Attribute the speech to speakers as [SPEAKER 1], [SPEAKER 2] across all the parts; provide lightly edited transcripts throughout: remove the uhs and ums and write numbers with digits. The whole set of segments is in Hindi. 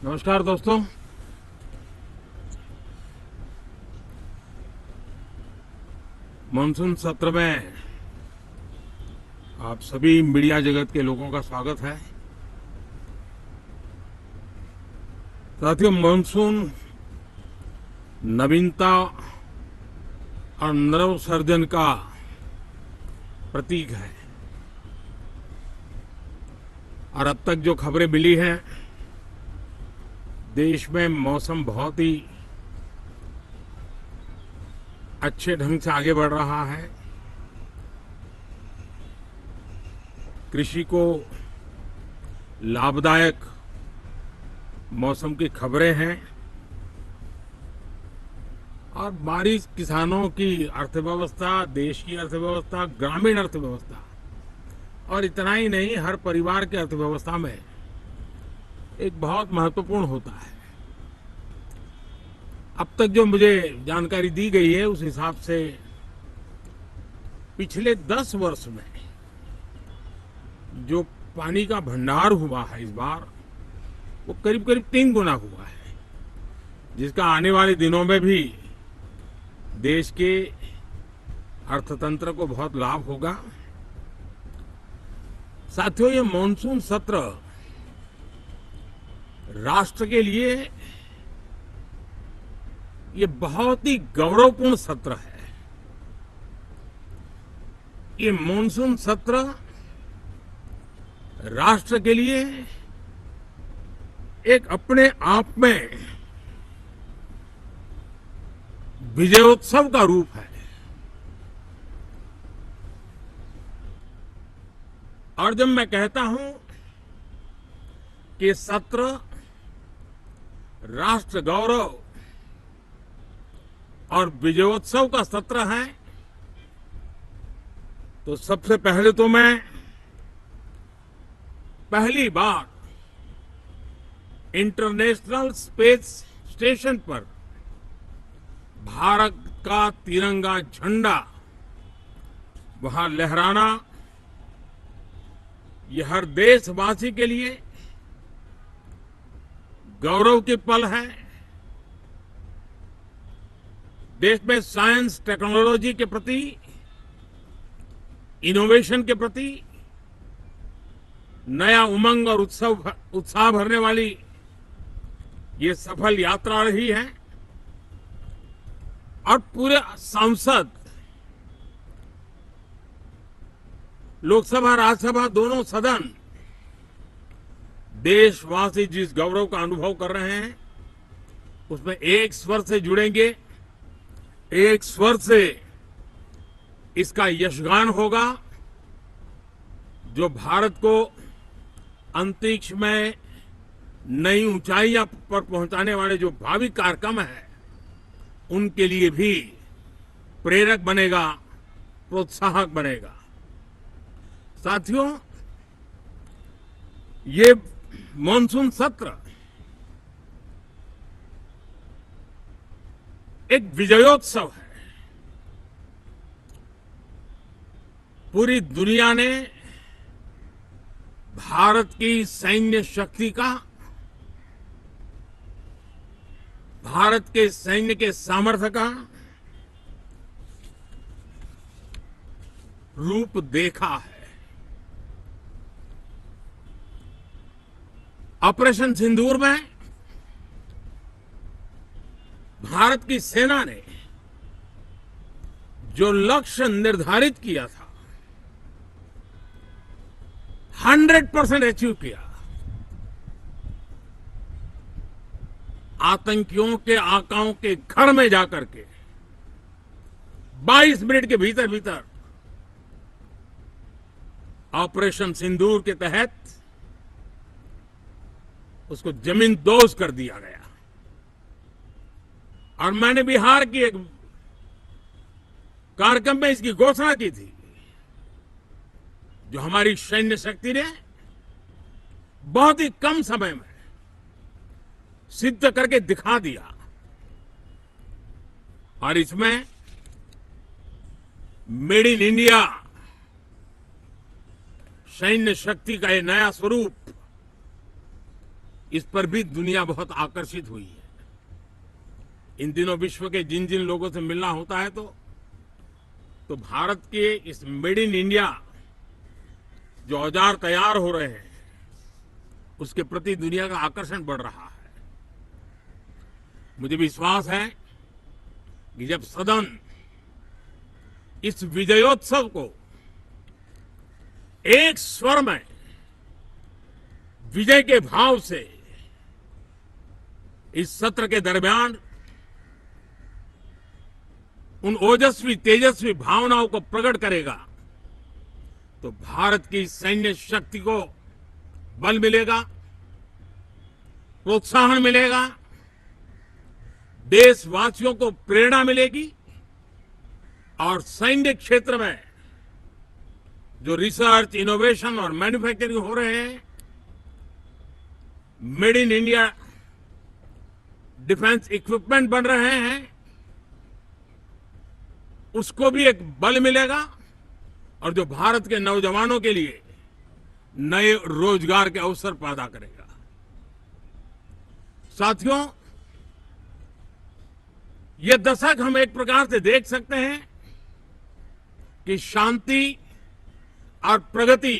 [SPEAKER 1] नमस्कार दोस्तों। मानसून सत्र में आप सभी मीडिया जगत के लोगों का स्वागत है। साथियों, मानसून नवीनता और नव सर्जन का प्रतीक है और अब तक जो खबरें मिली हैं, देश में मौसम बहुत ही अच्छे ढंग से आगे बढ़ रहा है। कृषि को लाभदायक मौसम की खबरें हैं और बारिश किसानों की अर्थव्यवस्था, देश की अर्थव्यवस्था, ग्रामीण अर्थव्यवस्था और इतना ही नहीं, हर परिवार की अर्थव्यवस्था में एक बहुत महत्वपूर्ण होता है। अब तक जो मुझे जानकारी दी गई है उस हिसाब से पिछले 10 वर्ष में जो पानी का भंडार हुआ है इस बार, वो करीब करीब 3 गुना हुआ है, जिसका आने वाले दिनों में भी देश के अर्थतंत्र को बहुत लाभ होगा। साथियों, ये मॉनसून सत्र राष्ट्र के लिए ये बहुत ही गौरवपूर्ण सत्र है। ये मॉनसून सत्र राष्ट्र के लिए एक अपने आप में विजयोत्सव का रूप है। और जब मैं कहता हूं कि सत्र राष्ट्र गौरव और विजयोत्सव का सत्र है, तो सबसे पहले तो मैं पहली बार इंटरनेशनल स्पेस स्टेशन पर भारत का तिरंगा झंडा वहां लहराना, यह हर देशवासी के लिए गौरव की पल है। देश में साइंस टेक्नोलॉजी के प्रति, इनोवेशन के प्रति नया उमंग और उत्साह भरने वाली ये सफल यात्रा रही है। और पूरे संसद, लोकसभा राज्यसभा दोनों सदन देशवासी जिस गौरव का अनुभव कर रहे हैं उसमें एक स्वर से जुड़ेंगे, एक स्वर से इसका यशगान होगा, जो भारत को अंतरिक्ष में नई ऊंचाइयां पर पहुंचाने वाले जो भावी कार्यक्रम हैं उनके लिए भी प्रेरक बनेगा, प्रोत्साहक बनेगा। साथियों, ये मॉनसून सत्र एक विजयोत्सव है। पूरी दुनिया ने भारत की सैन्य शक्ति का, भारत के सैन्य के सामर्थ्य का रूप देखा है। ऑपरेशन सिंदूर में भारत की सेना ने जो लक्ष्य निर्धारित किया था 100% अचीव किया। आतंकियों के आकाओं के घर में जाकर के 22 मिनट के भीतर भीतर ऑपरेशन सिंदूर के तहत उसको जमींदोज कर दिया गया। और मैंने बिहार की एक कार्यक्रम में इसकी घोषणा की थी, जो हमारी सैन्य शक्ति ने बहुत ही कम समय में सिद्ध करके दिखा दिया। और इसमें मेड इन इंडिया सैन्य शक्ति का ये नया स्वरूप इस पर भी दुनिया बहुत आकर्षित हुई है। इन दिनों विश्व के जिन जिन लोगों से मिलना होता है तो भारत के इस मेड इन इंडिया जो औजार तैयार हो रहे हैं उसके प्रति दुनिया का आकर्षण बढ़ रहा है। मुझे विश्वास है कि जब सदन इस विजयोत्सव को एक स्वर में विजय के भाव से इस सत्र के दरमियान उन ओजस्वी तेजस्वी भावनाओं को प्रकट करेगा तो भारत की सैन्य शक्ति को बल मिलेगा, प्रोत्साहन मिलेगा, देशवासियों को प्रेरणा मिलेगी और सैन्य क्षेत्र में जो रिसर्च, इनोवेशन और मैन्युफैक्चरिंग हो रहे हैं, made in India defence equipment बन रहे हैं, उसको भी एक बल मिलेगा और जो भारत के नौजवानों के लिए नए रोजगार के अवसर पैदा करेगा। साथियों, ये दशक हम एक प्रकार से देख सकते हैं कि शांति और प्रगति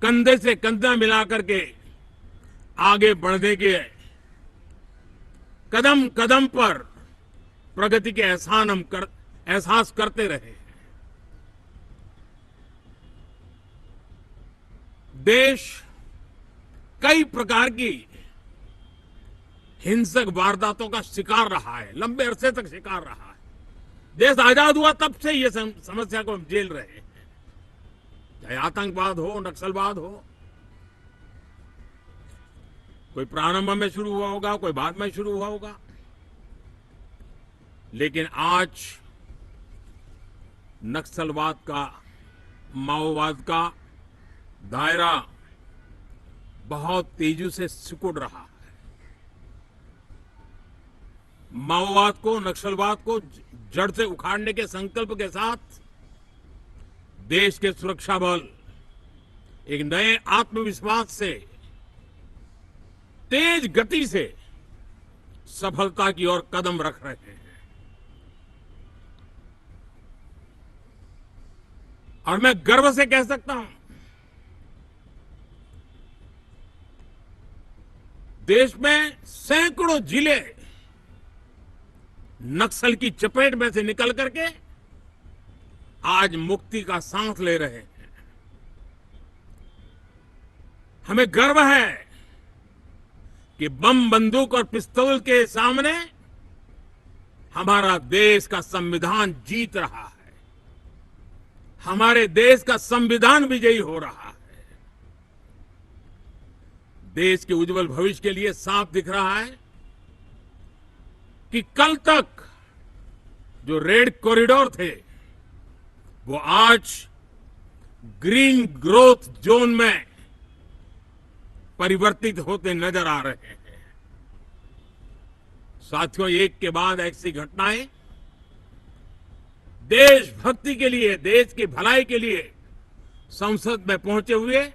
[SPEAKER 1] कंधे से कंधा मिलाकर के आगे बढ़ने के कदम कदम पर प्रगति के एहसास करते रहे। देश कई प्रकार की हिंसक वारदातों का शिकार रहा है, लंबे अरसे तक शिकार रहा है। देश आजाद हुआ तब से ये समस्या को हम झेल रहे हैं, चाहे आतंकवाद हो, नक्सलवाद हो। कोई प्रारंभ में शुरू हुआ होगा, कोई बाद में शुरू हुआ होगा, लेकिन आज नक्सलवाद का, माओवाद का दायरा बहुत तेजी से सिकुड़ रहा है। माओवाद को, नक्सलवाद को जड़ से उखाड़ने के संकल्प के साथ देश के सुरक्षा बल एक नए आत्मविश्वास से तेज गति से सफलता की ओर कदम रख रहे हैं। और मैं गर्व से कह सकता हूं, देश में सैकड़ों जिले नक्सल की चपेट में से निकल करके आज मुक्ति का सांस ले रहे हैं। हमें गर्व है कि बम, बंदूक और पिस्तौल के सामने हमारा देश का संविधान जीत रहा है, हमारे देश का संविधान विजयी हो रहा है। देश के उज्जवल भविष्य के लिए साफ दिख रहा है कि कल तक जो रेड कॉरिडोर थे वो आज ग्रीन ग्रोथ जोन में परिवर्तित होते नजर आ रहे हैं। साथियों, एक के बाद ऐसी घटनाएं देशभक्ति के लिए, देश की भलाई के लिए संसद में पहुंचे हुए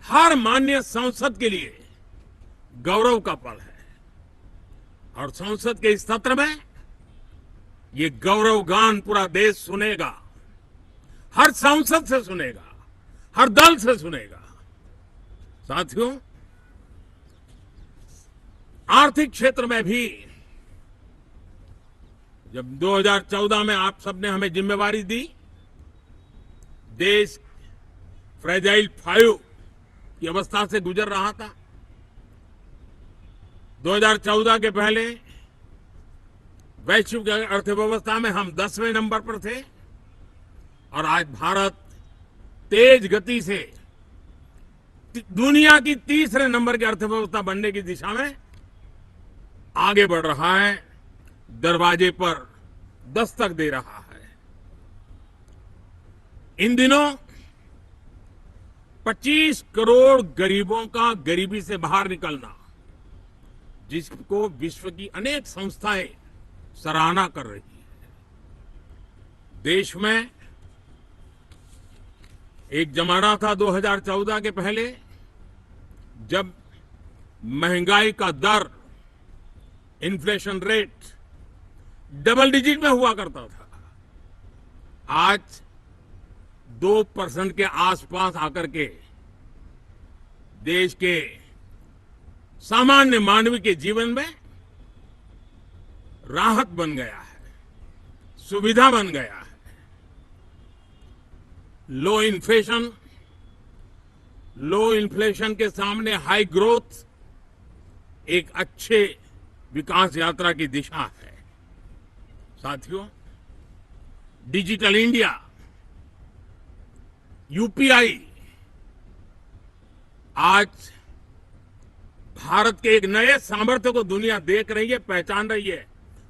[SPEAKER 1] हर माननीय सांसद के लिए गौरव का पल है। और संसद के इस सत्र में ये गौरव गान पूरा देश सुनेगा, हर सांसद से सुनेगा, हर दल से सुनेगा। साथियों, आर्थिक क्षेत्र में भी जब 2014 में आप सबने हमें जिम्मेवारी दी, देश फ्रेजाइल 5 की अवस्था से गुजर रहा था। 2014 के पहले वैश्विक अर्थव्यवस्था में हम 10वें नंबर पर थे और आज भारत तेज गति से दुनिया की तीसरे नंबर की अर्थव्यवस्था बनने की दिशा में आगे बढ़ रहा है, दरवाजे पर दस्तक दे रहा है। इन दिनों 25 करोड़ गरीबों का गरीबी से बाहर निकलना, जिसको विश्व की अनेक संस्थाएं सराहना कर रही है। देश में एक जमाना था 2014 के पहले, जब महंगाई का दर, इन्फ्लेशन रेट डबल डिजिट में हुआ करता था, आज 2% के आसपास आकर के देश के सामान्य मानव के जीवन में राहत बन गया है, सुविधा बन गया है। लो इन्फ्लेशन के सामने हाई ग्रोथ एक अच्छे विकास यात्रा की दिशा है। साथियों, डिजिटल इंडिया, यूपीआई आज भारत के एक नए सामर्थ्य को दुनिया देख रही है, पहचान रही है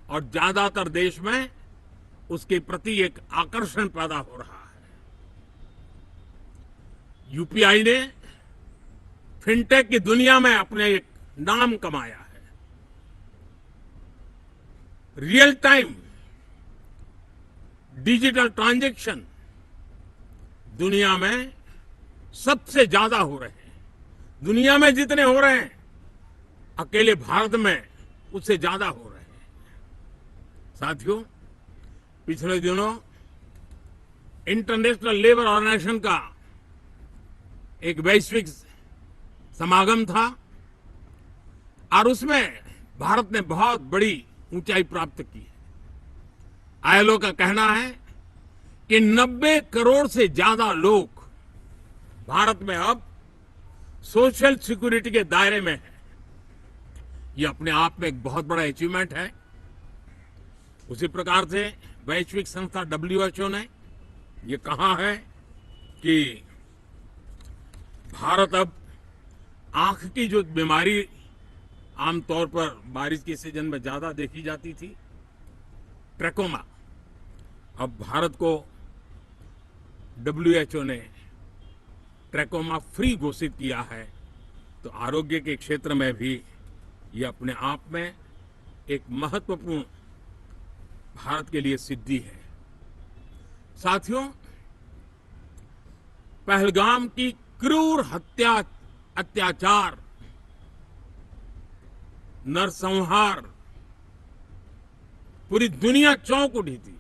[SPEAKER 1] और ज्यादातर देश में उसके प्रति एक आकर्षण पैदा हो रहा है। यूपीआई ने फिनटेक की दुनिया में अपने एक नाम कमाया है। रियल टाइम डिजिटल ट्रांजैक्शन दुनिया में सबसे ज्यादा हो रहे हैं। दुनिया में जितने हो रहे हैं, अकेले भारत में उससे ज्यादा हो रहे हैं। साथियों, पिछले दिनों इंटरनेशनल लेबर ऑर्गेनाइजेशन का एक वैश्विक समागम था और उसमें भारत ने बहुत बड़ी ऊंचाई प्राप्त की है। आईएलओ का कहना है कि 90 करोड़ से ज्यादा लोग भारत में अब सोशल सिक्योरिटी के दायरे में है। यह अपने आप में एक बहुत बड़ा अचीवमेंट है। उसी प्रकार से वैश्विक संस्था WHO ने यह कहा है कि भारत अब आंख की जो बीमारी आमतौर पर बारिश के सीजन में ज्यादा देखी जाती थी, ट्रैकोमा, अब भारत को WHO ने ट्रैकोमा फ्री घोषित किया है। तो आरोग्य के क्षेत्र में भी ये अपने आप में एक महत्वपूर्ण भारत के लिए सिद्धि है। साथियों, पहलगाम की क्रूर हत्या, अत्याचार, नरसंहार पूरी दुनिया चौंक उठी थी।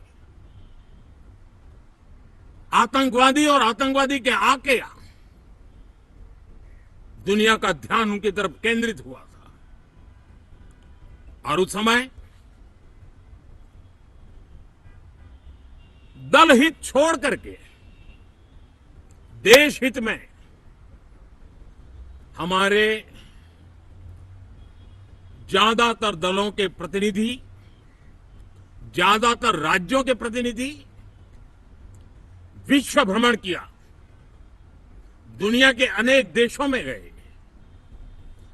[SPEAKER 1] आतंकवादी और आतंकवादी के आके दुनिया का ध्यान उनकी तरफ केंद्रित हुआ था और उस समय दल हित छोड़ करके देश हित में हमारे ज्यादातर दलों के प्रतिनिधि, ज्यादातर राज्यों के प्रतिनिधि विश्व भ्रमण किया, दुनिया के अनेक देशों में गए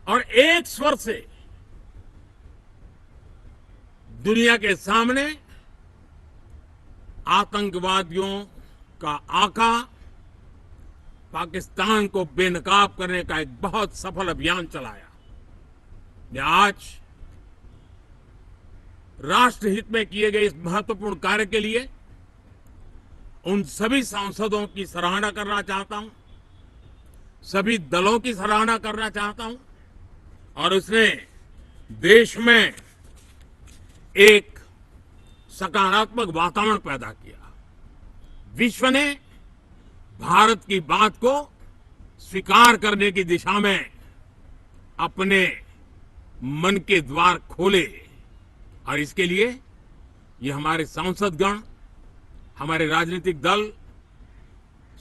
[SPEAKER 1] और एक स्वर से दुनिया के सामने आतंकवादियों का आका पाकिस्तान को बेनकाब करने का एक बहुत सफल अभियान चलाया। आज राष्ट्रहित में किए गए इस महत्वपूर्ण कार्य के लिए उन सभी सांसदों की सराहना करना चाहता हूं, सभी दलों की सराहना करना चाहता हूं और उसने देश में एक सकारात्मक वातावरण पैदा किया। विश्व ने भारत की बात को स्वीकार करने की दिशा में अपने मन के द्वार खोले और इसके लिए ये हमारे सांसदगण, हमारे राजनीतिक दल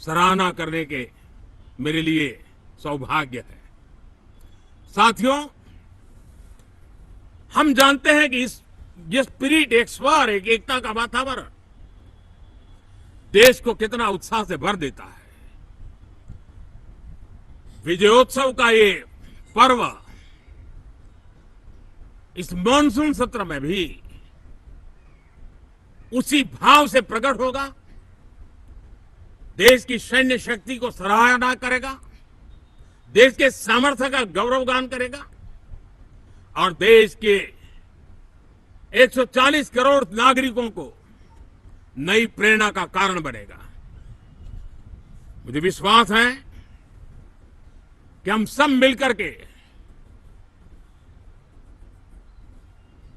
[SPEAKER 1] सराहना करने के मेरे लिए सौभाग्य है। साथियों, हम जानते हैं कि ये स्पिरिट, एक स्वर, एक एकता का वातावरण देश को कितना उत्साह से भर देता है। विजयोत्सव का ये पर्व इस मॉनसून सत्र में भी उसी भाव से प्रकट होगा। देश की सैन्य शक्ति को सराहना करेगा, देश के सामर्थ्य का गौरवगान करेगा और देश के 140 करोड़ नागरिकों को नई प्रेरणा का कारण बनेगा। मुझे विश्वास है कि हम सब मिलकर के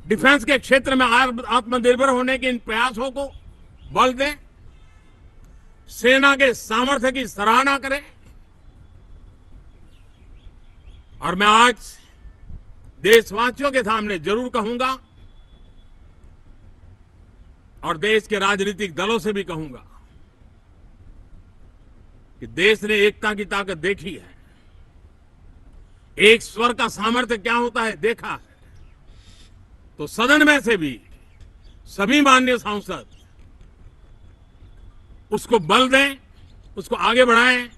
[SPEAKER 1] डिफेंस के क्षेत्र में आत्मनिर्भर होने के इन प्रयासों को बल दें, सेना के सामर्थ्य की सराहना करें। और मैं आज देशवासियों के सामने जरूर कहूंगा और देश के राजनीतिक दलों से भी कहूंगा कि देश ने एकता की ताकत देखी है, एक स्वर का सामर्थ्य क्या होता है देखा है। तो सदन में से भी सभी माननीय सांसद उसको बल दें, उसको आगे बढ़ाएं।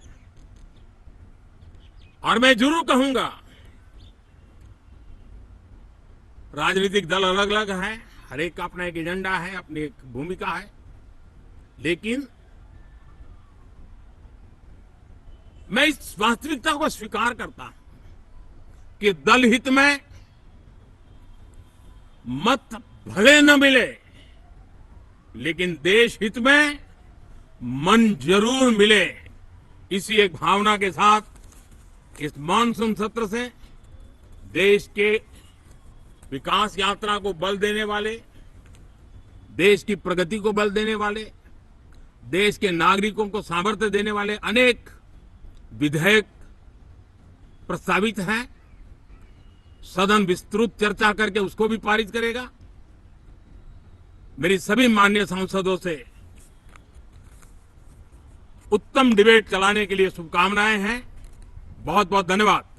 [SPEAKER 1] और मैं जरूर कहूंगा, राजनीतिक दल अलग अलग है, हर एक का अपना एक एजेंडा है, अपनी एक भूमिका है, लेकिन मैं इस वास्तविकता को स्वीकार करता हूं कि दल हित में मत भले न मिले, लेकिन देश हित में मन जरूर मिले। इसी एक भावना के साथ इस मानसून सत्र से देश के विकास यात्रा को बल देने वाले, देश की प्रगति को बल देने वाले, देश के नागरिकों को सामर्थ्य देने वाले अनेक विधेयक प्रस्तावित हैं। सदन विस्तृत चर्चा करके उसको भी पारित करेगा। मेरी सभी माननीय सांसदों से उत्तम डिबेट चलाने के लिए शुभकामनाएं हैं। बहुत बहुत धन्यवाद।